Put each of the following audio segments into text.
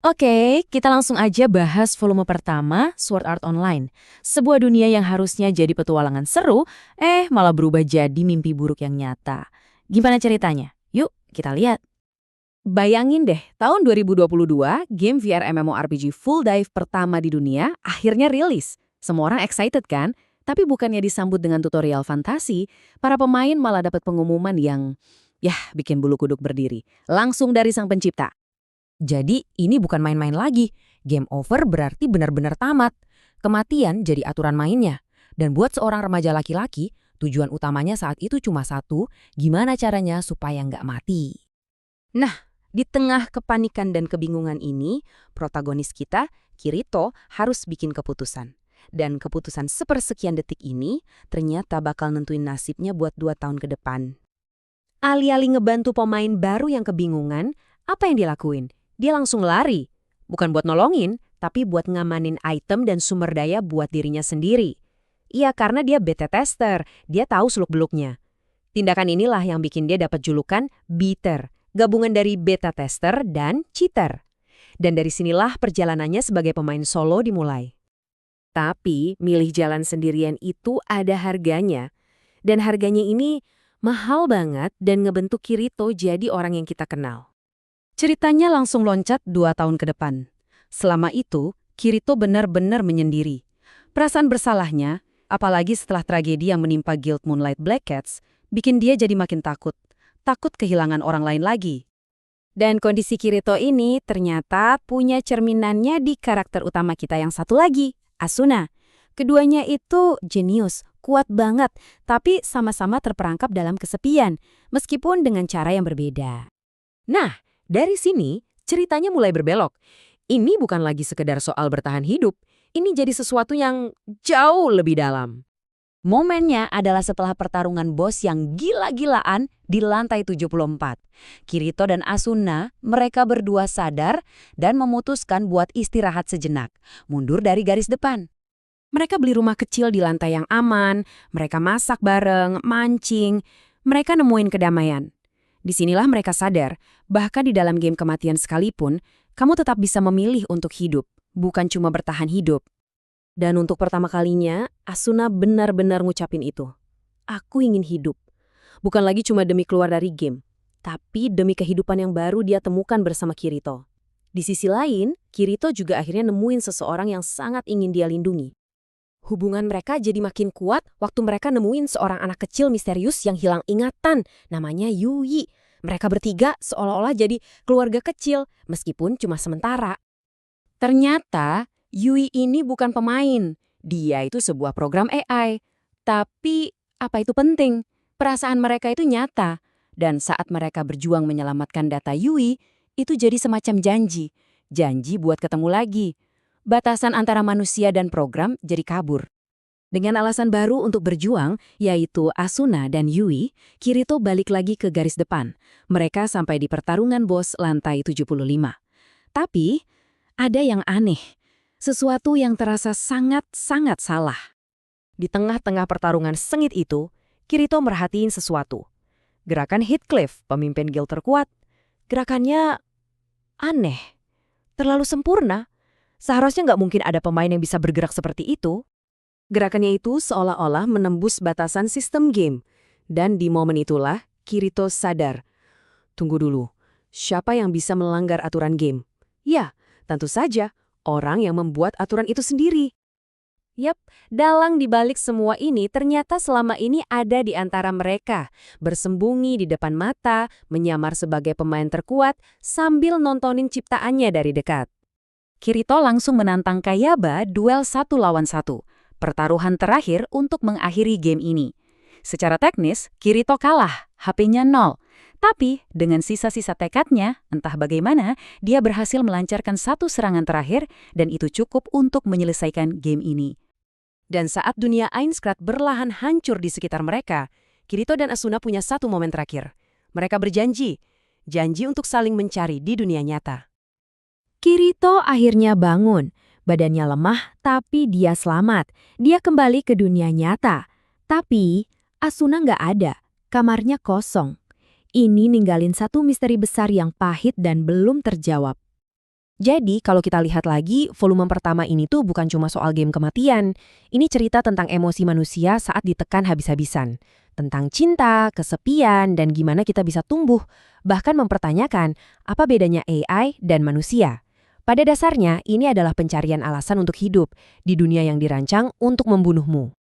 Oke, kita langsung aja bahas volume pertama, Sword Art Online. Sebuah dunia yang harusnya jadi petualangan seru, malah berubah jadi mimpi buruk yang nyata. Gimana ceritanya? Yuk, kita lihat. Bayangin deh, tahun 2022, game VR MMORPG full dive pertama di dunia akhirnya rilis. Semua orang excited kan? Tapi bukannya disambut dengan tutorial fantasi, para pemain malah dapat pengumuman yang, bikin bulu kuduk berdiri. Langsung dari sang pencipta. Jadi ini bukan main-main lagi. Game over berarti benar-benar tamat. Kematian jadi aturan mainnya. Dan buat seorang remaja laki-laki, tujuan utamanya saat itu cuma satu, gimana caranya supaya nggak mati. Nah, di tengah kepanikan dan kebingungan ini, protagonis kita, Kirito, harus bikin keputusan. Dan keputusan sepersekian detik ini ternyata bakal nentuin nasibnya buat 2 tahun ke depan. Alih-alih ngebantu pemain baru yang kebingungan, apa yang dilakuin? Dia langsung lari. Bukan buat nolongin, tapi buat ngamanin item dan sumber daya buat dirinya sendiri. Iya, karena dia beta tester, dia tahu seluk-beluknya. Tindakan inilah yang bikin dia dapat julukan beater, gabungan dari beta tester dan cheater. Dan dari sinilah perjalanannya sebagai pemain solo dimulai. Tapi milih jalan sendirian itu ada harganya. Dan harganya ini mahal banget dan ngebentuk Kirito jadi orang yang kita kenal. Ceritanya langsung loncat 2 tahun ke depan. Selama itu, Kirito benar-benar menyendiri. Perasaan bersalahnya, apalagi setelah tragedi yang menimpa Guild Moonlight Black Cats, bikin dia jadi makin takut. Takut kehilangan orang lain lagi. Dan kondisi Kirito ini ternyata punya cerminannya di karakter utama kita yang satu lagi, Asuna. Keduanya itu jenius, kuat banget, tapi sama-sama terperangkap dalam kesepian, meskipun dengan cara yang berbeda. Nah, dari sini, ceritanya mulai berbelok. Ini bukan lagi sekedar soal bertahan hidup, ini jadi sesuatu yang jauh lebih dalam. Momennya adalah setelah pertarungan bos yang gila-gilaan di lantai 74. Kirito dan Asuna, mereka berdua sadar dan memutuskan buat istirahat sejenak, mundur dari garis depan. Mereka beli rumah kecil di lantai yang aman, mereka masak bareng, mancing, mereka nemuin kedamaian. Disinilah mereka sadar, bahkan di dalam game kematian sekalipun, kamu tetap bisa memilih untuk hidup, bukan cuma bertahan hidup. Dan untuk pertama kalinya, Asuna benar-benar ngucapin itu. Aku ingin hidup. Bukan lagi cuma demi keluar dari game, tapi demi kehidupan yang baru dia temukan bersama Kirito. Di sisi lain, Kirito juga akhirnya nemuin seseorang yang sangat ingin dia lindungi. Hubungan mereka jadi makin kuat waktu mereka nemuin seorang anak kecil misterius yang hilang ingatan, namanya Yui. Mereka bertiga seolah-olah jadi keluarga kecil, meskipun cuma sementara. Ternyata, Yui ini bukan pemain. Dia itu sebuah program AI. Tapi, apa itu penting? Perasaan mereka itu nyata. Dan saat mereka berjuang menyelamatkan data Yui, itu jadi semacam janji. Janji buat ketemu lagi. Batasan antara manusia dan program jadi kabur. Dengan alasan baru untuk berjuang, yaitu Asuna dan Yui, Kirito balik lagi ke garis depan. Mereka sampai di pertarungan bos lantai 75. Tapi, ada yang aneh. Sesuatu yang terasa sangat-sangat salah. Di tengah-tengah pertarungan sengit itu, Kirito merhatiin sesuatu. Gerakan Heathcliff, pemimpin guild terkuat. Gerakannya aneh. Terlalu sempurna. Seharusnya nggak mungkin ada pemain yang bisa bergerak seperti itu. Gerakannya itu seolah-olah menembus batasan sistem game. Dan di momen itulah, Kirito sadar. Tunggu dulu, siapa yang bisa melanggar aturan game? Ya, tentu saja, orang yang membuat aturan itu sendiri. Yap, dalang dibalik semua ini ternyata selama ini ada di antara mereka. Bersembunyi di depan mata, menyamar sebagai pemain terkuat, sambil nontonin ciptaannya dari dekat. Kirito langsung menantang Kayaba duel 1 lawan 1, pertaruhan terakhir untuk mengakhiri game ini. Secara teknis, Kirito kalah, HP-nya 0. Tapi, dengan sisa-sisa tekadnya, entah bagaimana, dia berhasil melancarkan 1 serangan terakhir dan itu cukup untuk menyelesaikan game ini. Dan saat dunia Ainscrat berlahan hancur di sekitar mereka, Kirito dan Asuna punya 1 momen terakhir. Mereka berjanji, janji untuk saling mencari di dunia nyata. Kirito akhirnya bangun. Badannya lemah, tapi dia selamat. Dia kembali ke dunia nyata. Tapi, Asuna nggak ada. Kamarnya kosong. Ini ninggalin satu misteri besar yang pahit dan belum terjawab. Jadi, kalau kita lihat lagi, volume pertama ini tuh bukan cuma soal game kematian. Ini cerita tentang emosi manusia saat ditekan habis-habisan. Tentang cinta, kesepian, dan gimana kita bisa tumbuh. Bahkan mempertanyakan apa bedanya AI dan manusia. Pada dasarnya, ini adalah pencarian alasan untuk hidup di dunia yang dirancang untuk membunuhmu.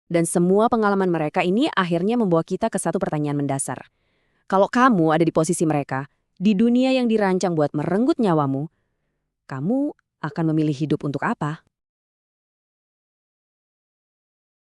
Dan semua pengalaman mereka ini akhirnya membawa kita ke satu pertanyaan mendasar. Kalau kamu ada di posisi mereka, di dunia yang dirancang buat merenggut nyawamu, kamu akan memilih hidup untuk apa?